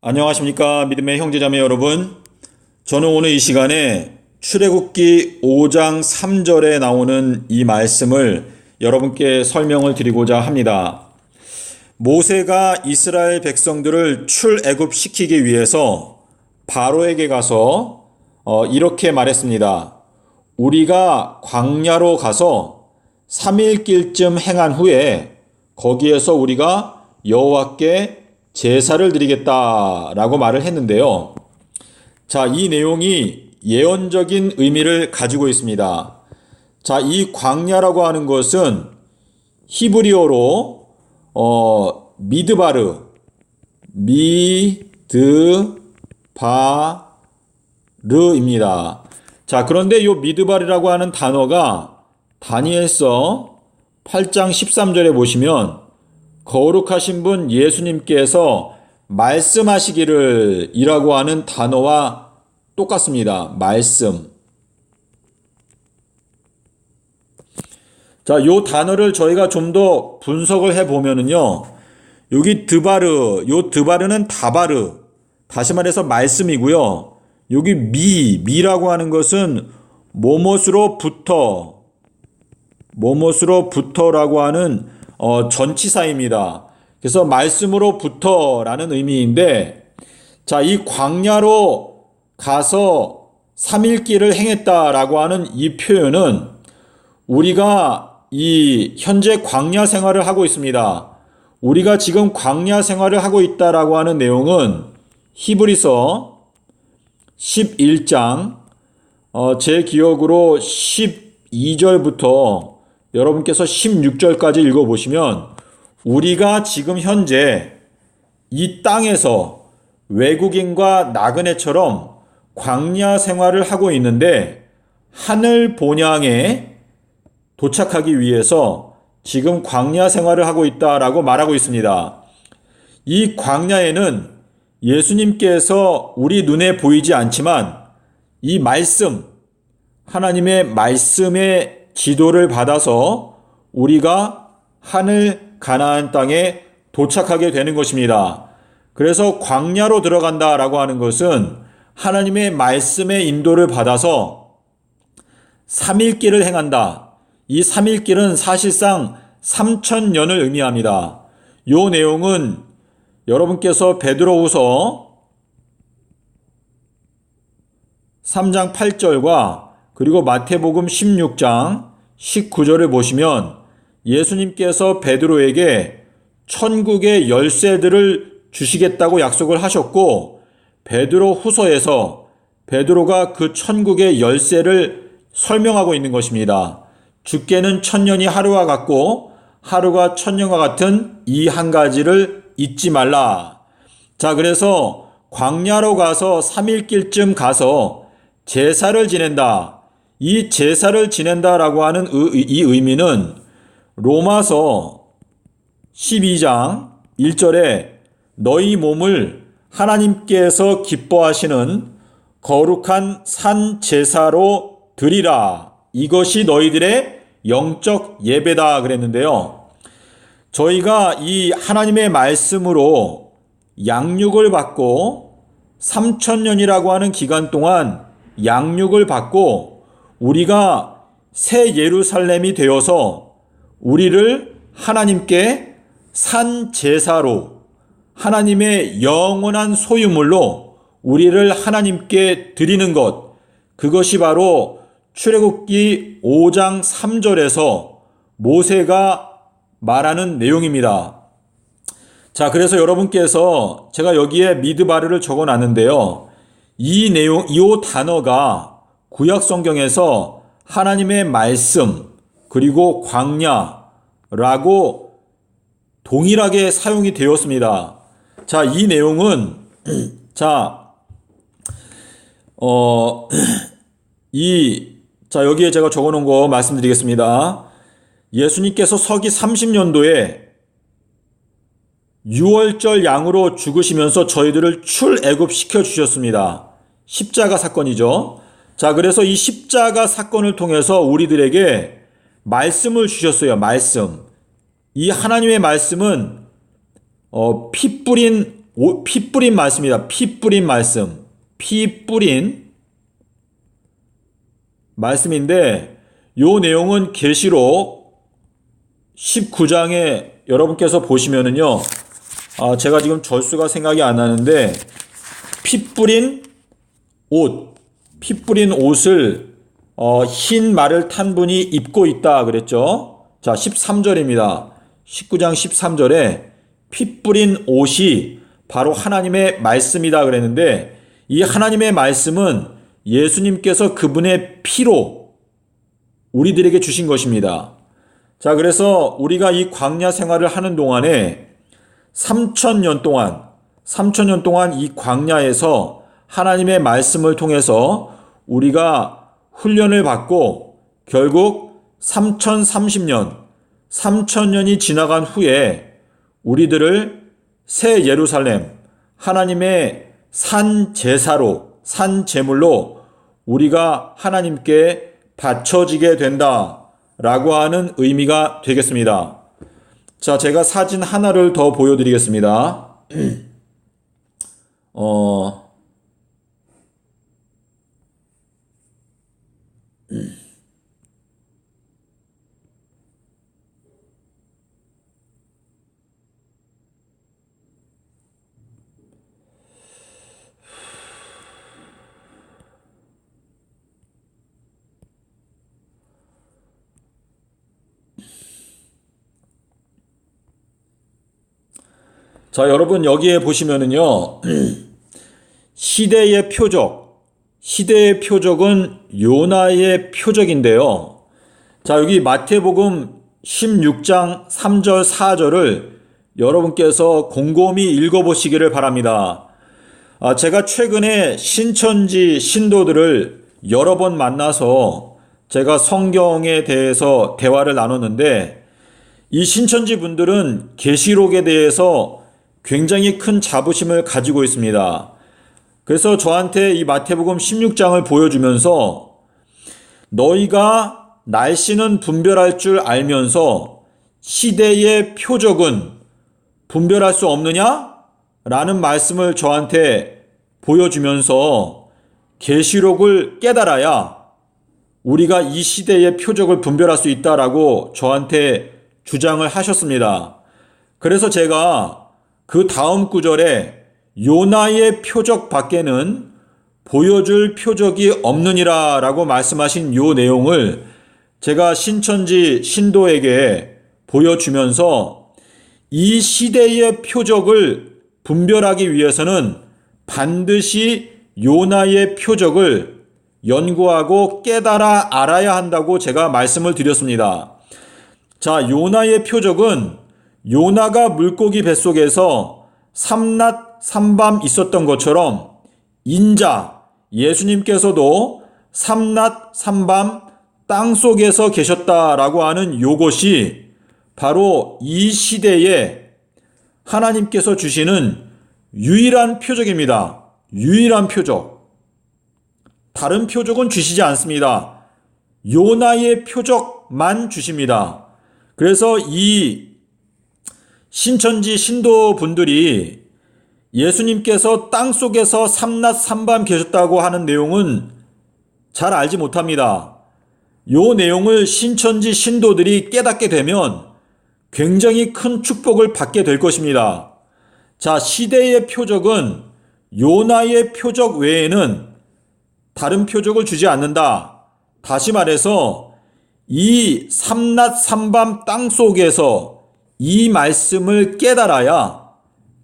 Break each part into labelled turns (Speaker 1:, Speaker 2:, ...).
Speaker 1: 안녕하십니까 믿음의 형제자매 여러분. 저는 오늘 이 시간에 출애굽기 5장 3절에 나오는 이 말씀을 여러분께 설명을 드리고자 합니다. 모세가 이스라엘 백성들을 출애굽시키기 위해서 바로에게 가서 이렇게 말했습니다. 우리가 광야로 가서 3일 길쯤 행한 후에 거기에서 우리가 여호와께 제사를 드리겠다라고 말을 했는데요. 자, 이 내용이 예언적인 의미를 가지고 있습니다. 자, 이 광야라고 하는 것은 히브리어로 미드바르입니다. 자, 그런데 이 미드바르라고 하는 단어가 다니엘서 8장 13절에 보시면 거룩하신 분 예수님께서 말씀하시기를 이라고 하는 단어와 똑같습니다. 말씀. 자, 요 단어를 저희가 좀 더 분석을 해보면은요, 여기 요 드바르는 다바르, 다시 말해서 말씀이고요. 여기 미라고 하는 것은 뭐뭇으로부터라고 하는 전치사입니다. 그래서 말씀으로부터라는 의미인데, 자, 이 광야로 가서 3일 길을 행했다라고 하는 이 표현은 우리가 이 현재 광야 생활을 하고 있습니다. 우리가 지금 광야 생활을 하고 있다라고 하는 내용은 히브리서 11장 제 기억으로 12절부터 여러분께서 16절까지 읽어보시면 우리가 지금 현재 이 땅에서 외국인과 나그네처럼 광야 생활을 하고 있는데 하늘 본향에 도착하기 위해서 지금 광야 생활을 하고 있다라고 말하고 있습니다. 이 광야에는 예수님께서 우리 눈에 보이지 않지만 이 말씀, 하나님의 말씀의 지도를 받아서 우리가 하늘 가나안 땅에 도착하게 되는 것입니다. 그래서 광야로 들어간다라고 하는 것은 하나님의 말씀의 인도를 받아서 3일 길을 행한다. 이 3일 길은 사실상 3,000년을 의미합니다. 이 내용은 여러분께서 베드로후서 3장 8절과 그리고 마태복음 16장 19절을 보시면 예수님께서 베드로에게 천국의 열쇠들을 주시겠다고 약속을 하셨고, 베드로 후서에서 베드로가 그 천국의 열쇠를 설명하고 있는 것입니다. 주께는 1000년이 하루와 같고 하루가 1000년과 같은 이 한 가지를 잊지 말라. 자, 그래서 광야로 가서 3일 길쯤 가서 제사를 지낸다. 이 제사를 지낸다라고 하는 이 의미는 로마서 12장 1절에 너희 몸을 하나님께서 기뻐하시는 거룩한 산 제사로 드리라. 이것이 너희들의 영적 예배다 그랬는데요. 저희가 이 하나님의 말씀으로 양육을 받고 3,000년이라고 하는 기간 동안 양육을 받고 우리가 새 예루살렘이 되어서 우리를 하나님께 산 제사로 하나님의 영원한 소유물로 우리를 하나님께 드리는 것, 그것이 바로 출애굽기 5장 3절에서 모세가 말하는 내용입니다. 자, 그래서 여러분께서 제가 여기에 미드바르를 적어 놨는데요. 이 단어가 구약 성경에서 하나님의 말씀 그리고 광야라고 동일하게 사용이 되었습니다. 자, 이 내용은 여기에 제가 적어 놓은 거 말씀드리겠습니다. 예수님께서 서기 30년도에 6월절 양으로 죽으시면서 저희들을 출애굽시켜 주셨습니다. 십자가 사건이죠. 자, 그래서 이 십자가 사건을 통해서 우리들에게 말씀을 주셨어요. 말씀. 이 하나님의 말씀은 피 뿌린 피 뿌린 말씀이다. 피 뿌린 말씀. 피 뿌린 말씀인데 요 내용은 계시록 19장에 여러분께서 보시면은요. 제가 지금 절수가 생각이 안 나는데 피 뿌린 옷, 피 뿌린 옷을 흰 말을 탄 분이 입고 있다 그랬죠. 자, 13절입니다. 19장 13절에 피 뿌린 옷이 바로 하나님의 말씀이다 그랬는데 이 하나님의 말씀은 예수님께서 그분의 피로 우리들에게 주신 것입니다. 자, 그래서 우리가 이 광야 생활을 하는 동안에 3,000년 동안 이 광야에서 하나님의 말씀을 통해서 우리가 훈련을 받고 결국 3,030년이 지나간 후에 우리들을 새 예루살렘, 하나님의 산 제사로, 산 제물로 우리가 하나님께 바쳐지게 된다라고 하는 의미가 되겠습니다. 자, 제가 사진 하나를 더 보여드리겠습니다. 자, 여러분 여기에 보시면은요. 시대의 표적은 요나의 표적인데요. 자, 여기 마태복음 16장 3절 4절을 여러분께서 곰곰이 읽어보시기를 바랍니다. 제가 최근에 신천지 신도들을 여러 번 만나서 제가 성경에 대해서 대화를 나눴는데 이 신천지 분들은 계시록에 대해서 굉장히 큰 자부심을 가지고 있습니다. 그래서 저한테 이 마태복음 16장을 보여주면서 너희가 날씨는 분별할 줄 알면서 시대의 표적은 분별할 수 없느냐? 라는 말씀을 저한테 보여주면서 계시록을 깨달아야 우리가 이 시대의 표적을 분별할 수 있다라고 저한테 주장을 하셨습니다. 그래서 제가 그 다음 구절에 요나의 표적 밖에는 보여줄 표적이 없느니라 라고 말씀하신 요 내용을 제가 신천지 신도에게 보여주면서 이 시대의 표적을 분별하기 위해서는 반드시 요나의 표적을 연구하고 깨달아 알아야 한다고 제가 말씀을 드렸습니다. 자, 요나의 표적은 요나가 물고기 뱃속에서 삼낮 삼밤 있었던 것처럼 인자 예수님께서도 삼낮 삼밤 땅속에서 계셨다라고 하는 요것이 바로 이 시대에 하나님께서 주시는 유일한 표적입니다. 유일한 표적. 다른 표적은 주시지 않습니다. 요나의 표적만 주십니다. 그래서 이 신천지 신도분들이 예수님께서 땅속에서 삼낮 삼밤 계셨다고 하는 내용은 잘 알지 못합니다. 요 내용을 신천지 신도들이 깨닫게 되면 굉장히 큰 축복을 받게 될 것입니다. 자, 시대의 표적은 요나의 표적 외에는 다른 표적을 주지 않는다. 다시 말해서 이 삼낮 삼밤 땅속에서 이 말씀을 깨달아야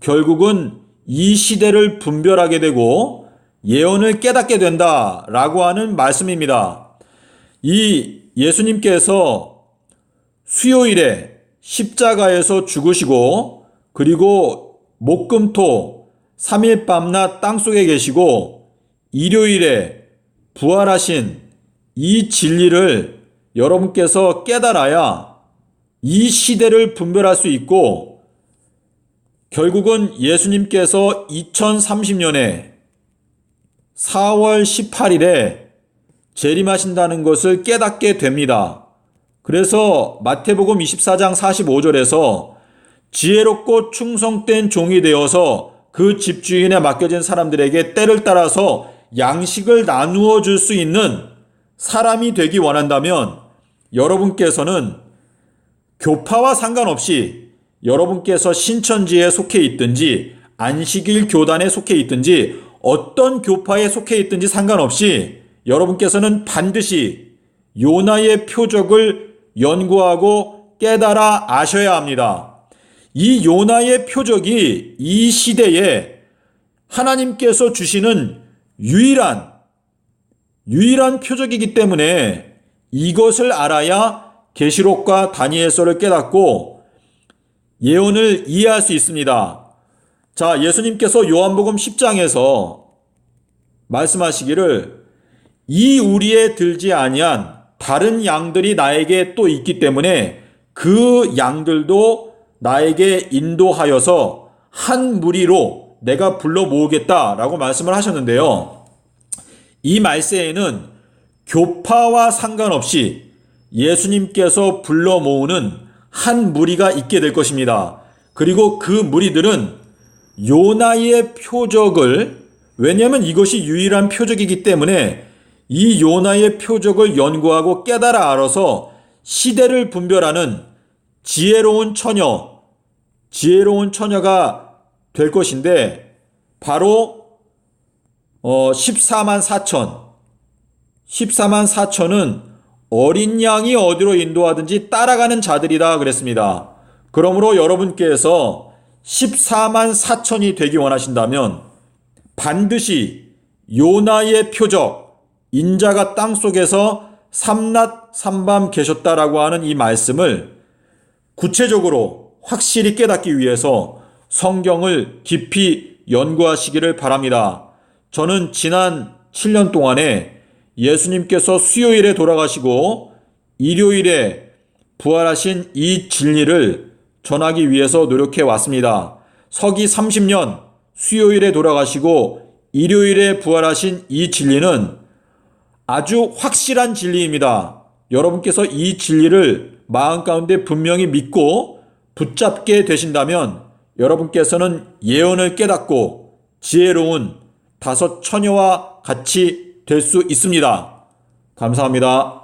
Speaker 1: 결국은 이 시대를 분별하게 되고 예언을 깨닫게 된다라고 하는 말씀입니다. 이 예수님께서 수요일에 십자가에서 죽으시고 그리고 목금토 3일 밤낮 땅속에 계시고 일요일에 부활하신 이 진리를 여러분께서 깨달아야 이 시대를 분별할 수 있고 결국은 예수님께서 2030년에 4월 18일에 재림하신다는 것을 깨닫게 됩니다. 그래서 마태복음 24장 45절에서 지혜롭고 충성된 종이 되어서 그 집주인에 맡겨진 사람들에게 때를 따라서 양식을 나누어 줄 수 있는 사람이 되기 원한다면 여러분께서는 교파와 상관없이 여러분께서 신천지에 속해 있든지 안식일 교단에 속해 있든지 어떤 교파에 속해 있든지 상관없이 여러분께서는 반드시 요나의 표적을 연구하고 깨달아 아셔야 합니다. 이 요나의 표적이 이 시대에 하나님께서 주시는 유일한 표적이기 때문에 이것을 알아야 계시록과 다니엘서를 깨닫고 예언을 이해할 수 있습니다. 자, 예수님께서 요한복음 10장에서 말씀하시기를 이 우리에 들지 아니한 다른 양들이 나에게 또 있기 때문에 그 양들도 나에게 인도하여서 한 무리로 내가 불러 모으겠다라고 말씀을 하셨는데요. 이 말세에는 교파와 상관없이 예수님께서 불러 모으는 한 무리가 있게 될 것입니다. 그리고 그 무리들은 요나의 표적을, 왜냐하면 이것이 유일한 표적이기 때문에 이 요나의 표적을 연구하고 깨달아 알아서 시대를 분별하는 지혜로운 처녀가 될 것인데 바로 14만 4천은 어린 양이 어디로 인도하든지 따라가는 자들이다 그랬습니다. 그러므로 여러분께서 14만 4천이 되기 원하신다면 반드시 요나의 표적, 인자가 땅속에서 삼낮 삼밤 계셨다라고 하는 이 말씀을 구체적으로 확실히 깨닫기 위해서 성경을 깊이 연구하시기를 바랍니다. 저는 지난 7년 동안에 예수님께서 수요일에 돌아가시고 일요일에 부활하신 이 진리를 전하기 위해서 노력해 왔습니다. 서기 30년 수요일에 돌아가시고 일요일에 부활하신 이 진리는 아주 확실한 진리입니다. 여러분께서 이 진리를 마음 가운데 분명히 믿고 붙잡게 되신다면 여러분께서는 예언을 깨닫고 지혜로운 다섯 처녀와 같이 될 수 있습니다. 감사합니다.